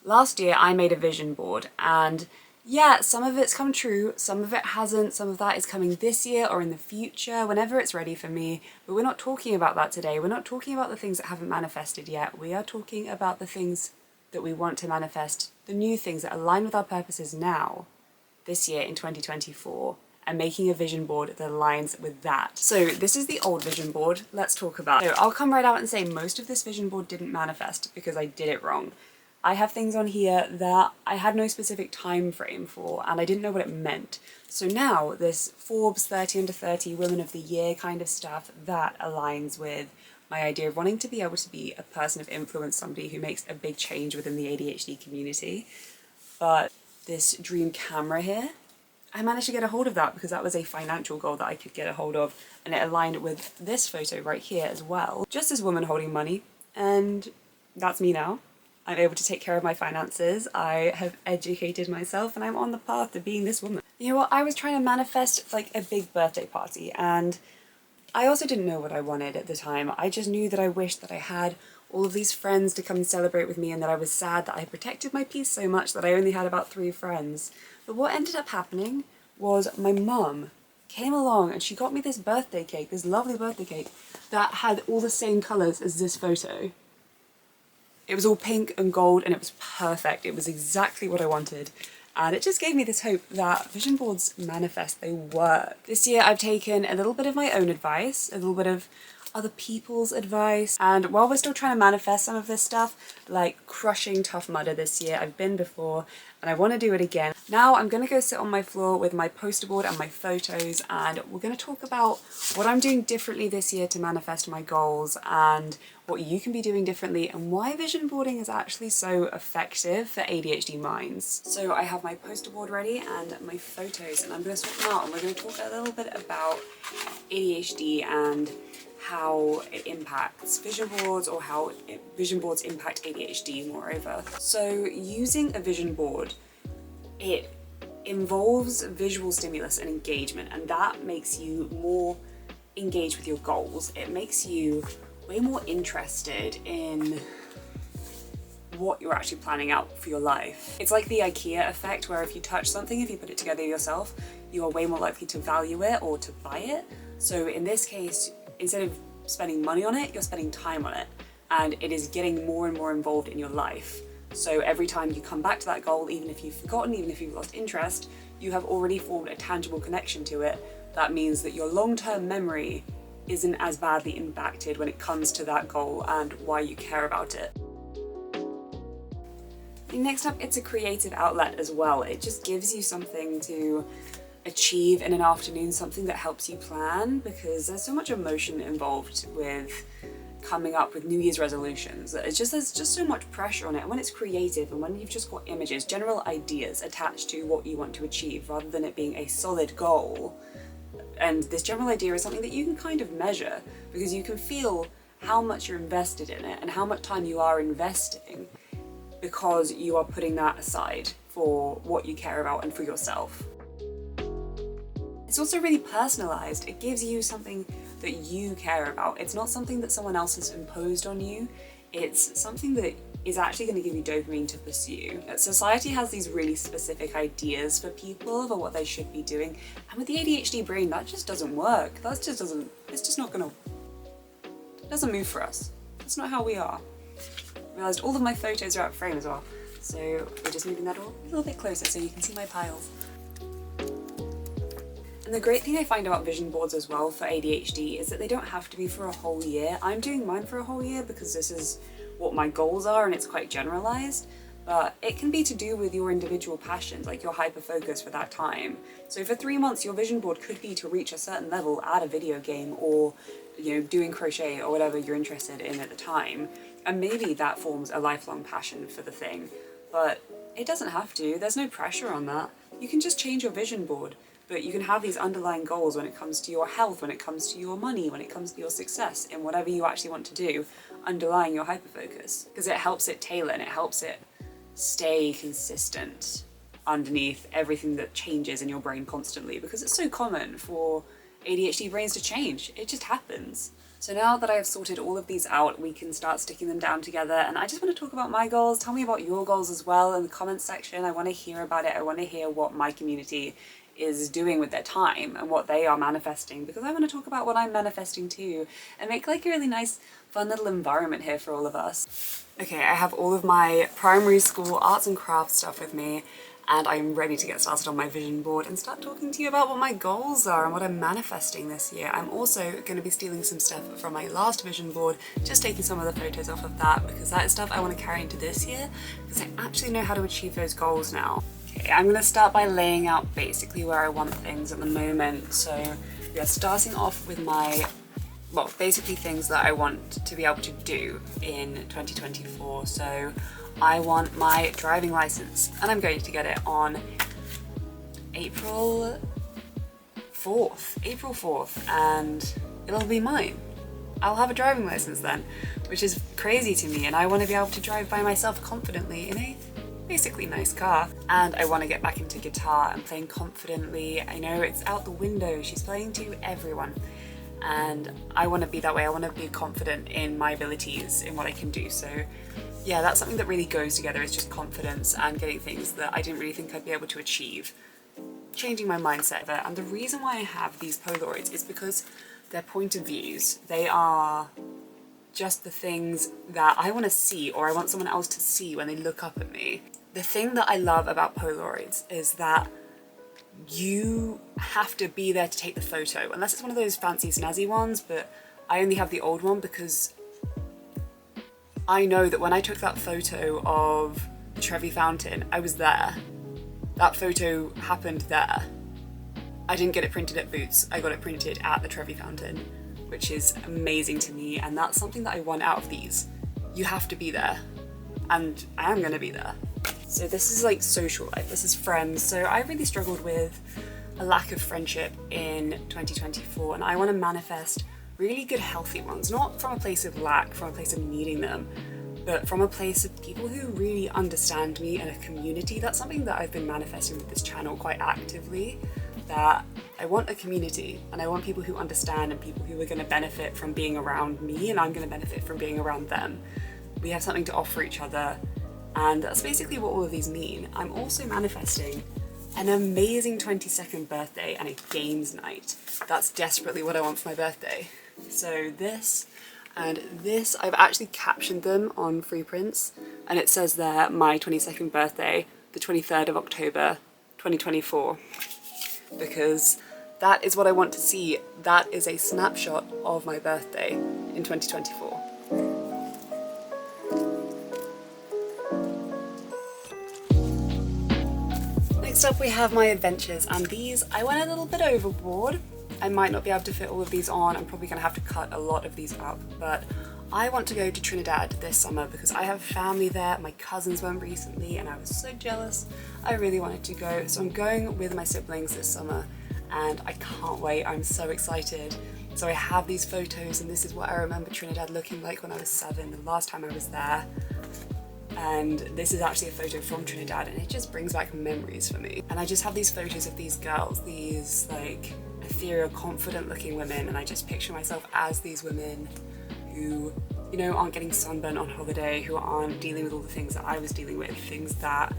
Last year I made a vision board, and yeah, some of it's come true, some of it hasn't, some of that is coming this year or in the future, whenever it's ready for me. But we're not talking about that today. We're not talking about the things that haven't manifested yet. We are talking about the things that we want to manifest, the new things that align with our purposes now, this year in 2024, and making a vision board that aligns with that. So this is the old vision board. Let's talk about it. So I'll come right out and say most of this vision board didn't manifest because I did it wrong. I have things on here that I had no specific time frame for, and I didn't know what it meant. So now this Forbes 30 under 30 Women of the Year kind of stuff, that aligns with my idea of wanting to be able to be a person of influence, somebody who makes a big change within the ADHD community. But this dream camera here, I managed to get a hold of that because that was a financial goal that I could get a hold of, and it aligned with this photo right here as well. Just this woman holding money, and that's me now. I'm able to take care of my finances, I have educated myself, and I'm on the path to being this woman. You know what, I was trying to manifest like a big birthday party, and I also didn't know what I wanted at the time. I just knew that I wished that I had all of these friends to come and celebrate with me, and that I was sad that I protected my peace so much that I only had about 3 friends. But what ended up happening was my mum came along and she got me this birthday cake, this lovely birthday cake, that had all the same colours as this photo. It was all pink and gold and it was perfect. It was exactly what I wanted. And it just gave me this hope that vision boards manifest, they work. This year I've taken a little bit of my own advice, a little bit of other people's advice, and while we're still trying to manifest some of this stuff, like crushing Tough Mudder this year, I've been before and I want to do it again. Now I'm going to go sit on my floor with my poster board and my photos, and we're going to talk about what I'm doing differently this year to manifest my goals, and what you can be doing differently, and why vision boarding is actually so effective for ADHD minds. So I have my poster board ready and my photos, and I'm going to swap them out, and we're going to talk a little bit about ADHD and how it impacts vision boards, or how vision boards impact ADHD moreover. So using a vision board, it involves visual stimulus and engagement, and that makes you more engaged with your goals. It makes you way more interested in what you're actually planning out for your life. It's like the IKEA effect, where if you touch something, if you put it together yourself, you are way more likely to value it or to buy it. So in this case, instead of spending money on it, you're spending time on it, and it is getting more and more involved in your life. So every time you come back to that goal, even if you've forgotten, even if you've lost interest, you have already formed a tangible connection to it. That means that your long-term memory isn't as badly impacted when it comes to that goal and why you care about it. And next up, it's a creative outlet as well. It just gives you something to achieve in an afternoon, something that helps you plan, because there's so much emotion involved with coming up with New Year's resolutions. There's just so much pressure on it. And when it's creative and when you've just got images, general ideas attached to what you want to achieve, rather than it being a solid goal, and this general idea is something that you can kind of measure, because you can feel how much you're invested in it and how much time you are investing, because you are putting that aside for what you care about and for yourself. It's also really personalized. It gives you something that you care about. It's not something that someone else has imposed on you. It's something that is actually going to give you dopamine to pursue. Society has these really specific ideas for people for what they should be doing, and with the ADHD brain, that just doesn't work. It's just not gonna, it doesn't move for us. That's not how we are. I realised all of my photos are out of frame as well, so we're just moving that all a little bit closer so you can see my piles. And the great thing I find about vision boards as well for ADHD is that they don't have to be for a whole year. I'm doing mine for a whole year because this is what my goals are and it's quite generalized, but it can be to do with your individual passions, like your hyper focus for that time. So for 3 months, your vision board could be to reach a certain level at a video game, or doing crochet, or whatever you're interested in at the time. And maybe that forms a lifelong passion for the thing, but it doesn't have to. There's no pressure on that. You can just change your vision board, but you can have these underlying goals when it comes to your health, when it comes to your money, when it comes to your success in whatever you actually want to do, underlying your hyperfocus, because it helps it tailor and it helps it stay consistent underneath everything that changes in your brain constantly, because it's so common for ADHD brains to change. It just happens. So now that I have sorted all of these out, we can start sticking them down together, and I just want to talk about my goals. Tell me about your goals as well in the comments section. I want to hear about it. I want to hear what my community is doing with their time and what they are manifesting, because I want to talk about what I'm manifesting too and make like a really nice fun little environment here for all of us. Okay, I have all of my primary school arts and crafts stuff with me, and I'm ready to get started on my vision board and start talking to you about what my goals are and what I'm manifesting this year. I'm also going to be stealing some stuff from my last vision board, just taking some of the photos off of that, because that is stuff I want to carry into this year, because I actually know how to achieve those goals now. Okay, I'm going to start by laying out basically where I want things at the moment. So we are starting off with my, well, basically things that I want to be able to do in 2024. So I want my driving license, and I'm going to get it on April 4th, and it'll be mine. I'll have a driving license then, which is crazy to me, and I want to be able to drive by myself confidently in a basically nice car. And I want to get back into guitar and playing confidently. I know it's out the window, she's playing to everyone, and I want to be that way. I want to be confident in my abilities, in what I can do. So yeah, that's something that really goes together, is just confidence and getting things that I didn't really think I'd be able to achieve. Changing my mindset there. And the reason why I have these Polaroids is because they're point of views. They are just the things that I want to see, or I want someone else to see when they look up at me. The thing that I love about Polaroids is that you have to be there to take the photo, unless it's one of those fancy snazzy ones, but I only have the old one because I know that when I took that photo of the Trevi Fountain, I was there. That photo happened there. I didn't get it printed at Boots, I got it printed at the Trevi Fountain, which is amazing to me, and that's something that I want out of these. You have to be there, and I am gonna be there. So this is like social life, this is friends. So I really struggled with a lack of friendship in 2024, and I want to manifest really good, healthy ones, not from a place of lack, from a place of needing them, but from a place of people who really understand me and a community. That's something that I've been manifesting with this channel quite actively, that I want a community, and I want people who understand and people who are going to benefit from being around me, and I'm going to benefit from being around them. We have something to offer each other, and that's basically what all of these mean. I'm also manifesting an amazing 22nd birthday and a games night. That's desperately what I want for my birthday. So this and this, I've actually captioned them on free prints, and it says there, my 22nd birthday, the 23rd of October, 2024, because that is what I want to see. That is a snapshot of my birthday in 2024. Next up we have my adventures, and these I went a little bit overboard. I might not be able to fit all of these on, I'm probably going to have to cut a lot of these up, but I want to go to Trinidad this summer because I have family there. My cousins went recently and I was so jealous. I really wanted to go, so I'm going with my siblings this summer, and I can't wait. I'm so excited. So I have these photos, and this is what I remember Trinidad looking like when I was 7, the last time I was there. And this is actually a photo from Trinidad, and it just brings back memories for me. And I just have these photos of these girls, these like ethereal, confident looking women, and I just picture myself as these women who, you know, aren't getting sunburnt on holiday, who aren't dealing with all the things that I was dealing with, things that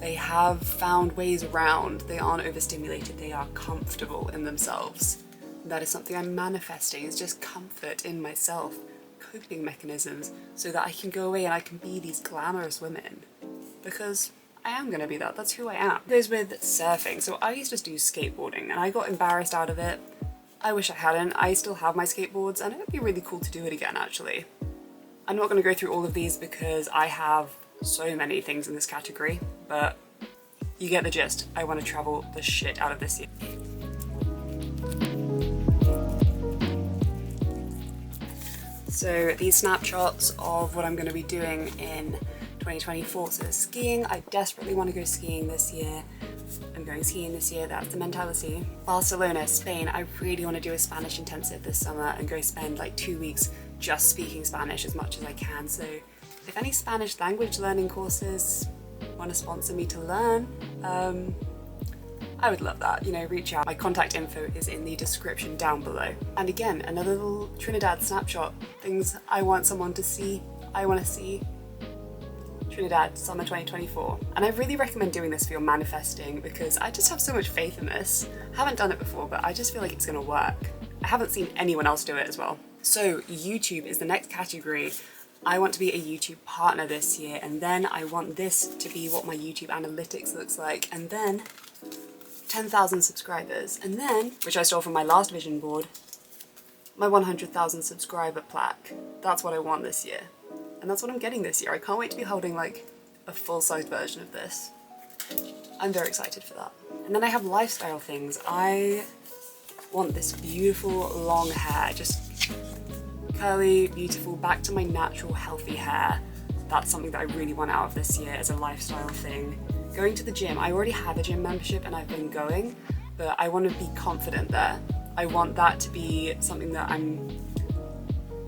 they have found ways around. They aren't overstimulated, they are comfortable in themselves. And that is something I'm manifesting, is just comfort in myself, coping mechanisms, so that I can go away and I can be these glamorous women, because I am going to be that. That's who I am. It goes with surfing. So I used to do skateboarding, and I got embarrassed out of it. I wish I hadn't. I still have my skateboards, and it would be really cool to do it again, actually. I'm not going to go through all of these because I have so many things in this category, but you get the gist. I want to travel the shit out of this year. So these snapshots of what I'm going to be doing in 2024. So skiing, I desperately want to go skiing this year. I'm going skiing this year, that's the mentality. Barcelona, Spain, I really want to do a Spanish intensive this summer and go spend like 2 weeks just speaking Spanish as much as I can. So if any Spanish language learning courses want to sponsor me to learn, I would love that. You know, reach out. My contact info is in the description down below. And again, another little Trinidad snapshot. Things I want someone to see, I want to see. Trinidad, summer 2024. And I really recommend doing this for your manifesting because I just have so much faith in this. I haven't done it before, but I just feel like it's gonna work. I haven't seen anyone else do it as well. So YouTube is the next category. I want to be a YouTube partner this year, and then I want this to be what my YouTube analytics looks like, and then 10,000 subscribers, and then, which I stole from my last vision board, my 100,000 subscriber plaque. That's what I want this year. And that's what I'm getting this year. I can't wait to be holding like a full-size version of this. I'm very excited for that. And then I have lifestyle things. I want this beautiful long hair, just curly, beautiful, back to my natural, healthy hair. That's something that I really want out of this year as a lifestyle thing. Going to the gym, I already have a gym membership and I've been going, but I want to be confident there. I want that to be something that I'm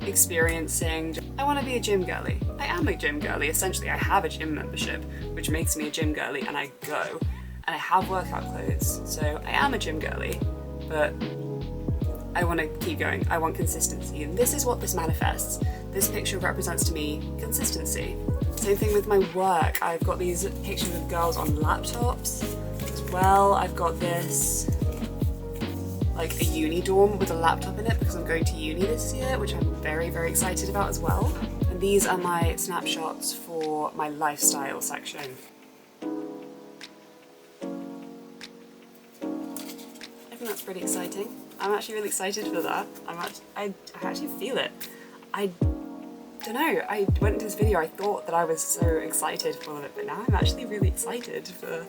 experiencing. I want to be a gym girly. I am a gym girly. Essentially, I have a gym membership, which makes me a gym girly, and I go. And I have workout clothes, so I am a gym girly, but I want to keep going. I want consistency, and this is what this manifests. This picture represents to me consistency. Same thing with my work. I've got these pictures of girls on laptops as well. I've got this, like a uni dorm with a laptop in it because I'm going to uni this year, which I'm very, very excited about as well. And these are my snapshots for my lifestyle section. I think that's pretty exciting. I'm actually really excited for that. I actually feel it. I don't know, I went into this video, I thought that I was so excited for it, but now I'm actually really excited for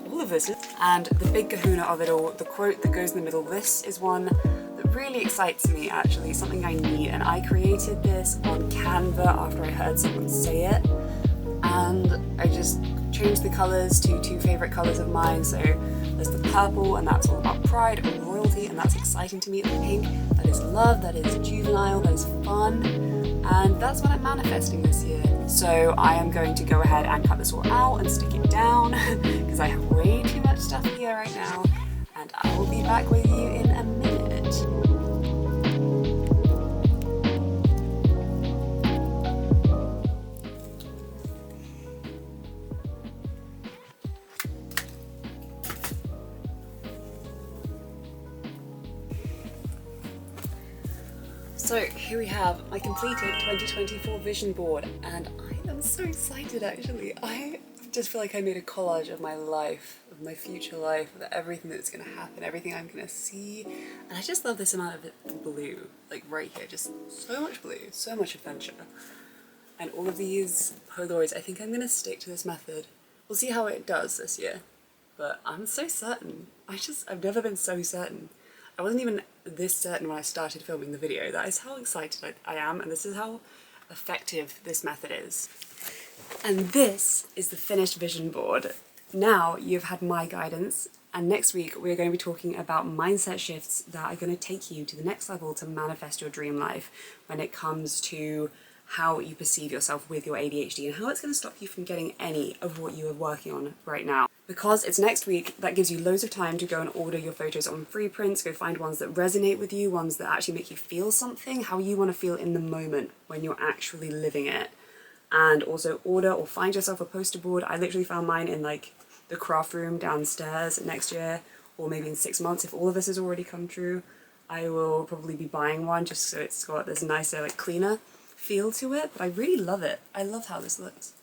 all of this. And the big kahuna of it all, the quote that goes in the middle, this is one that really excites me actually, something I need, and I created this on Canva after I heard someone say it, and I just changed the colours to two favourite colours of mine. So there's the purple, and that's all about pride and royalty, and that's exciting to me. The pink, that is love, that is juvenile, that is fun, and that's what I'm manifesting this year. So I am going to go ahead and cut this all out and stick it down because I have way too much stuff here right now, and I will be back with you in a minute. So here we have my completed 2024 vision board, and I am so excited actually. I just feel like I made a collage of my life, of my future life, of everything that's gonna happen, everything I'm gonna see, and I just love this amount of blue, like right here, just so much blue, so much adventure. And all of these Polaroids, I think I'm gonna stick to this method. We'll see how it does this year, but I'm so certain. I've never been so certain. I wasn't even this certain when I started filming the video. That is how excited I am, and this is how effective this method is. And this is the finished vision board. Now you've had my guidance, and next week we're going to be talking about mindset shifts that are going to take you to the next level to manifest your dream life when it comes to how you perceive yourself with your ADHD and how it's going to stop you from getting any of what you are working on right now. Because it's next week, that gives you loads of time to go and order your photos on free prints, go find ones that resonate with you, ones that actually make you feel something, how you want to feel in the moment when you're actually living it. And also order or find yourself a poster board. I literally found mine in like the craft room downstairs next year, or maybe in 6 months. If all of this has already come true, I will probably be buying one just so it's got this nicer, like cleaner feel to it. But I really love it. I love how this looks.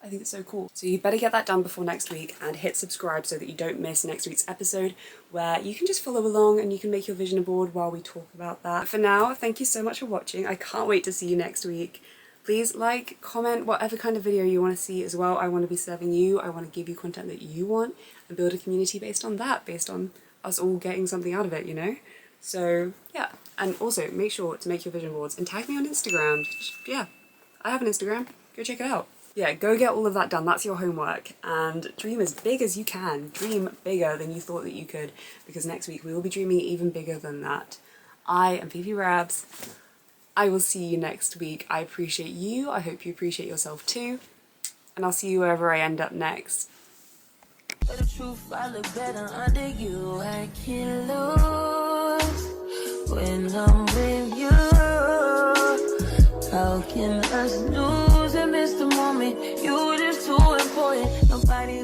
I think it's so cool. So you better get that done before next week and hit subscribe so that you don't miss next week's episode, where you can just follow along and you can make your vision board while we talk about that. But for now, thank you so much for watching. I can't wait to see you next week. Please like, comment, whatever kind of video you want to see as well. I want to be serving you. I want to give you content that you want and build a community based on that, based on us all getting something out of it, you know? So yeah, and also make sure to make your vision boards and tag me on Instagram. Yeah, I have an Instagram. Go check it out. Yeah, go get all of that done. That's your homework. And dream as big as you can. Dream bigger than you thought that you could, because next week we will be dreaming even bigger than that. I am Phoebe Rabs. I will see you next week. I appreciate you. I hope you appreciate yourself too. And I'll see you wherever I end up next. But the truth, I look better under you. I can't lose when I'm with you. How can us lose and miss the moment? You were just too important. Nobody